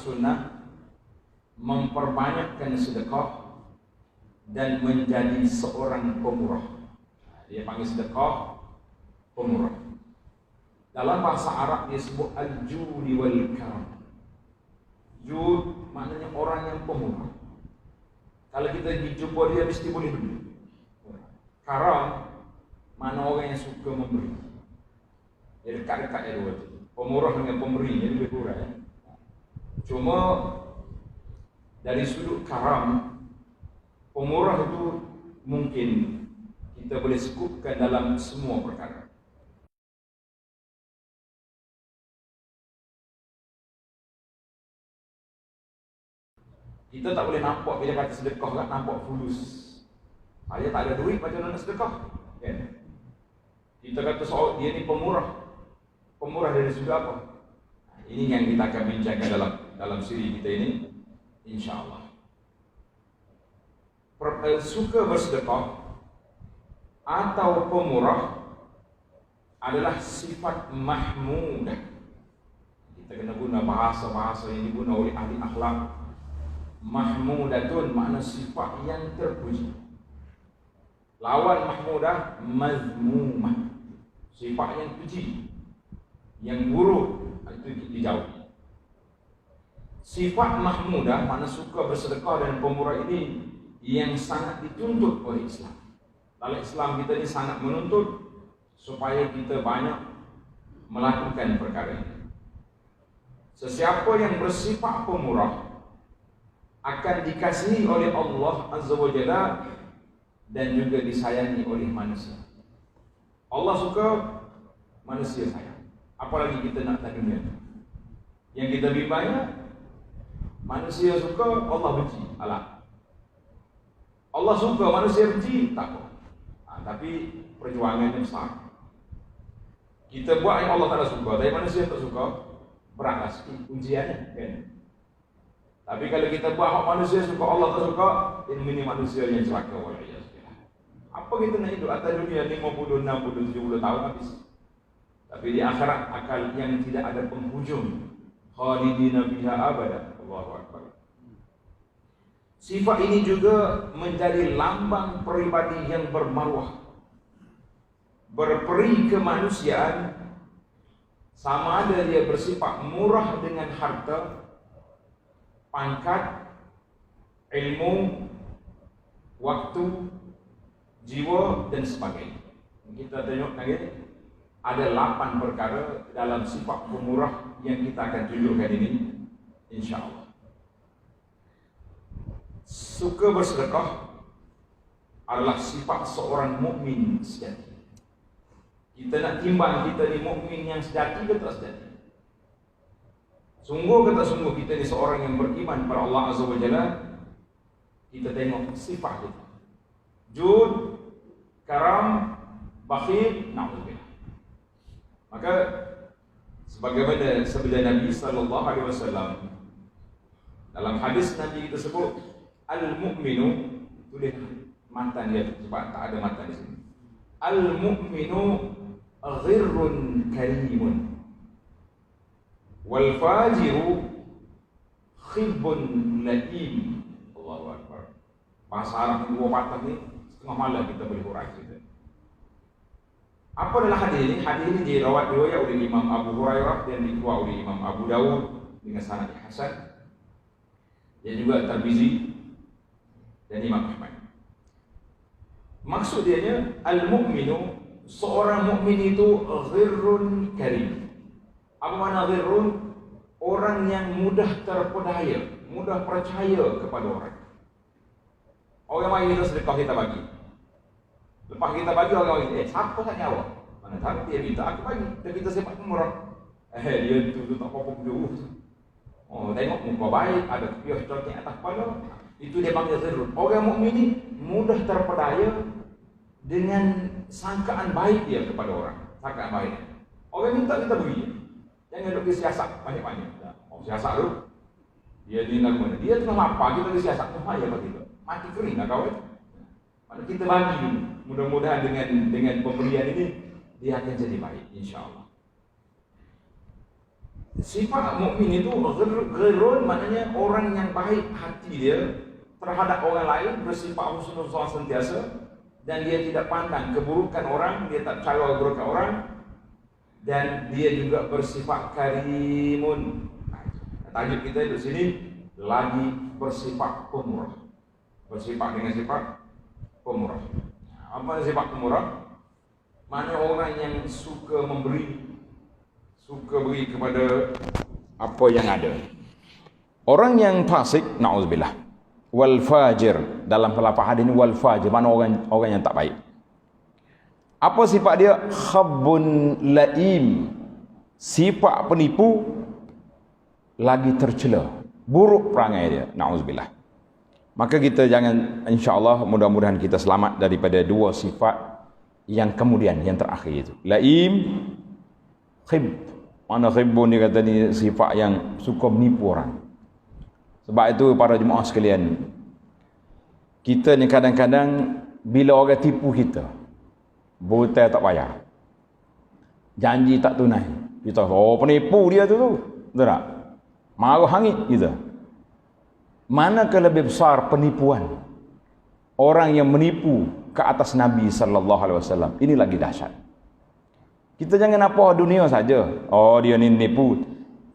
sunnah memperbanyakkan sedekah dan menjadi seorang pemurah. Dia panggil sedekah pemurah. Dalam bahasa Arab dia sebut al-judi wal karam. Jud maknanya orang yang pemurah. Kalau kita jumpa dia mesti boleh beri. Karam mana orang yang suka memberi. Dia dekat-dekat dia dua tu. Pemurah dengan pemberi jadi lebih kurang. Cuma dari sudut karam, pemurah itu mungkin kita boleh sekupkan dalam semua perkara. Kita tak boleh nampak bila kata sedekah kan nampak fulus. Saya tak ada duit macam mana nak sedekah? Kan? Kita kata soal dia ni pemurah. Pemurah dari sudut apa? Ini yang kita akan bincangkan dalam siri kita ini, insya-Allah. Suka bersedekah atau pemurah adalah sifat mahmudah. Kita kena guna bahasa-bahasa yang diguna oleh ahli akhlak. Mahmudatun makna sifat yang terpuji. Lawan mahmudah mazmumah, sifat yang puji. Yang buruk itu dijauhi. Sifat mahmudah makna suka bersedekah dan pemurah ini yang sangat dituntut oleh Islam. Dalam Islam kita ini sangat menuntut supaya kita banyak melakukan perkara ini. Sesiapa yang bersifat pemurah akan dikasihi oleh Allah Azza wa Jalla dan juga disayangi oleh manusia. Allah suka, manusia sayang. Apalagi kita nak tak dunia. Yang kita bimbangnya, manusia suka, Allah benci. Alah. Allah suka, manusia benci, tak apa. Tapi perjuangannya besar. Kita buat yang Allah tak suka, tapi manusia tak suka, beratlah sikit ujiannya, kan? Tapi kalau kita buat hak manusia suka, Allah tak suka, ini manusia yang celaka. Apa kita nak hidup atas dunia 50, 60, 70 tahun habis. Tapi di akhirat akal yang tidak ada penghujung, khalidina fiha abada. Allahu akbar. Sifat ini juga menjadi lambang peribadi yang bermaruah, berperi kemanusiaan, sama ada dia bersifat murah dengan harta, pangkat, ilmu, waktu, jiwa dan sebagainya. Kita tengok lagi, ada 8 perkara dalam sifat pemurah yang kita akan tunjukkan ini, insya-Allah. Suka bersedekah adalah sifat seorang mukmin sejati. Kita nak timbang kita ni mukmin yang sejati ke tak sejati. Sungguh ke tak sungguh kita ni seorang yang beriman kepada Allah Azza wa Jalla. Kita tengok sifat kita. Jud, karam, bakhil, na'udzubillah. Maka sebagaimana sabda Nabi sallallahu alaihi wasallam dalam hadis Nabi kita sebut al-mu'minu, tulis matan dia sebab tak ada matan di sini. Al-mu'minu ghirrun karimun wal fajiru khibbun laim. Allahu akbar. Bahasa Arab dua patah ni setengah malam kita boleh huraikan kita. Apa adalah hadis ini? Hadis ini dirawat oleh Imam Abu Hurairah dan dikeluarkan oleh Imam Abu Dawud dengan sanad hasan, dan juga Tirmizi dan Imam Ahmad. Maksud dia al-mu'minu, seorang mukmin itu ghirrun karim. Apa makna ghirrun? Orang yang mudah terpedaya, mudah percaya kepada orang. Orang mari kita sedekah, kita bagi. Lepas kita bagi, orang kata, siapa tak nyawa? Mana tahu dia minta aku bagi. Dan kita sempat pemurah. Dia tu tak apa-apa dulu. Oh, tengok muka baik, ada kepiah cokek atas kepala. Itu dia panggil ghirrun. Orang mukmin ni mudah terpedaya dengan sangkaan baik dia kepada orang. Sangkaan baik. Orang minta kita beri. Jangan duk siasat banyak-banyak. Oh, siasat tu. Dia ni nak mana? Dia tengah lapar, kita siasat tu bahaya bagi kita. Mati kering lah kawan. Mana kita bagi dulu. Mudah-mudahan dengan pemberian ini dia akan jadi baik, insya-Allah. Sifat mukmin itu ghirun, maknanya orang yang baik hati dia terhadap orang lain, bersifat husnuzon sentiasa, dan dia tidak pandang keburukan orang, dia tak cari keburukan orang, dan dia juga bersifat karimun. Tajuk kita di sini lagi bersifat pemurah, bersifat dengan sifat pemurah. Apa sifat pemurah? Mana orang yang suka memberi, suka beri kepada apa yang ada. Orang yang fasik, na'udzubillah, wal fajir, dalam pelafaz hadis ini wal fajir, mana orang yang tak baik. Apa sifat dia? Khabbun laim, sifat penipu lagi tercela, buruk perangai dia, na'udzubillah. Maka kita jangan, insya-Allah mudah-mudahan kita selamat daripada dua sifat yang kemudian, yang terakhir itu. Laim, khib. Mana khibun ni kata ni sifat yang suka menipu orang. Sebab itu para jemaah sekalian, kita ni kadang-kadang bila orang tipu kita, hutang tak bayar, janji tak tunai, kita oh penipu dia tu, betul tak? Marah hangit kita. Manakah lebih besar penipuan orang yang menipu ke atas Nabi sallallahu alaihi wasallam? Ini lagi dahsyat. Kita jangan apa dunia saja. Oh dia ni nipu.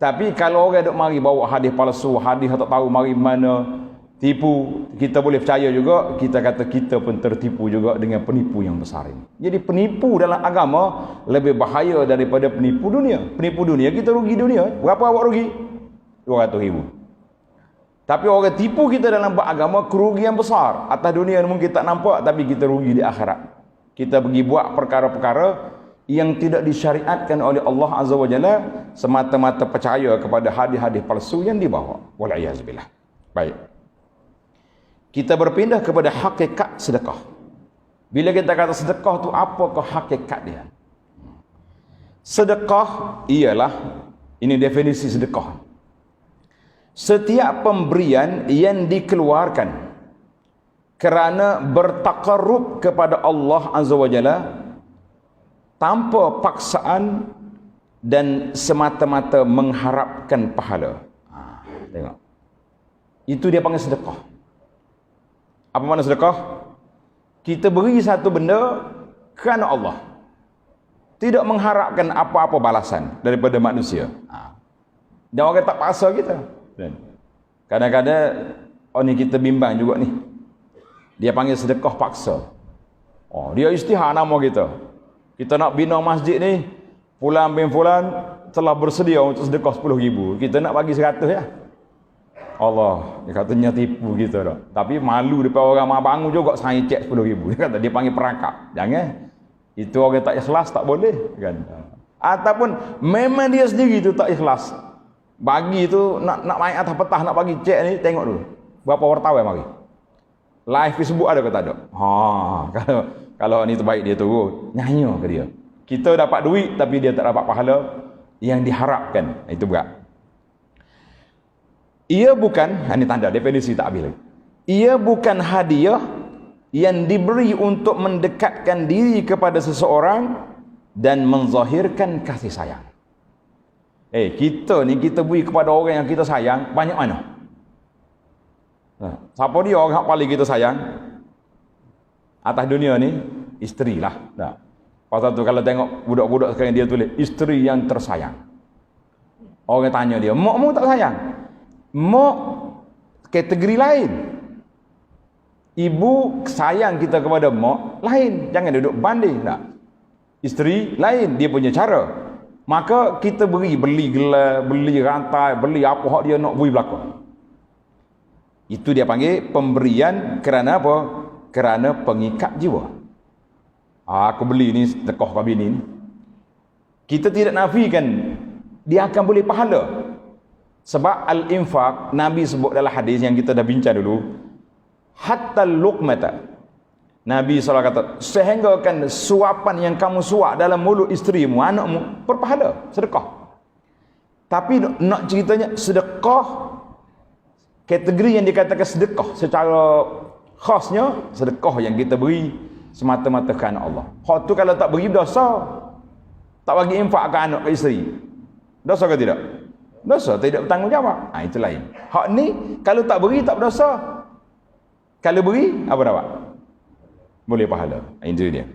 Tapi kalau orang duk mari bawa hadis palsu, hadis tak tahu mari mana, tipu, kita boleh percaya juga, kita kata kita pun tertipu juga dengan penipu yang besar ini. Jadi penipu dalam agama lebih bahaya daripada penipu dunia. Penipu dunia kita rugi dunia. Berapa awak rugi? 200,000. Tapi orang tipu kita dalam beragama kerugian besar. Atas dunia mungkin tak nampak, tapi kita rugi di akhirat. Kita pergi buat perkara-perkara yang tidak disyariatkan oleh Allah Azza wa Jalla, semata-mata percaya kepada hadis-hadis palsu yang dibawa. Wal'iyazbillah. Baik. Kita berpindah kepada hakikat sedekah. Bila kita kata sedekah tu, apakah hakikat dia? Sedekah ialah, ini definisi sedekah, setiap pemberian yang dikeluarkan kerana bertakarrub kepada Allah Azza wa Jalla tanpa paksaan dan semata-mata mengharapkan pahala. Tengok. Itu dia panggil sedekah. Apa makna sedekah? Kita beri satu benda kerana Allah, tidak mengharapkan apa-apa balasan daripada manusia. Dan orang tak paksa kita. Kadang-kadang ni kita bimbang juga ni. Dia panggil sedekah paksa. Oh, dia istihar nama kita. Kita nak bina masjid ni, fulan bin fulan telah bersedia untuk sedekah 10,000. Kita nak bagi 100 ya. Allah, dia katanya tipu kita dah. Tapi malu depan orang mak bangun juga saya cek 10,000. Dia kata dia panggil perangkap. Jangan. Itu orang tak ikhlas tak boleh kan. Ataupun memang dia sendiri tu tak ikhlas. Bagi tu nak main atas petah nak bagi cek ni, tengok dulu. Berapa wartawan mari. Live Facebook ada ke tak ada? Kalau ni terbaik dia turun, nyanyi ke dia. Kita dapat duit tapi dia tak dapat pahala yang diharapkan. Itu berat. Ia bukan, ini tanda definisi tak habis lagi. Ia bukan hadiah yang diberi untuk mendekatkan diri kepada seseorang dan menzahirkan kasih sayang. Kita ni kita beri kepada orang yang kita sayang banyak mana? Siapa dia orang yang paling kita sayang? Atas dunia ni isteri lah. Pasal tu kalau tengok budak-budak sekarang dia tulis isteri yang tersayang. Orang tanya dia, mak tak sayang? Mak kategori lain. Ibu sayang kita kepada mak lain. Jangan duduk banding tak. Isteri lain, dia punya cara. Maka kita beli gelar, beli rantai, beli apa hak dia nak beri belakang. Itu dia panggil pemberian kerana apa? Kerana pengikat jiwa. Aku beli ni sedekah kat bini ni. Kita tidak nafikan dia akan boleh pahala. Sebab al-infaq, Nabi sebut dalam hadis yang kita dah bincang dulu, hatta luqmata. Nabi SAW kata, sehingga kan suapan yang kamu suap dalam mulut isterimu, anakmu, berpahala, sedekah. Tapi nak ceritanya, sedekah, kategori yang dikatakan sedekah, secara khasnya, sedekah yang kita beri semata-mata kerana Allah. Hak tu kalau tak beri, dosa. Tak bagi infak ke anak, ke isteri. Dosa ke tidak? Dosa tidak bertanggungjawab. Itu lain. Hak ni kalau tak beri tak berdosa. Kalau beri apa dapat? Boleh pahala. Itu dia.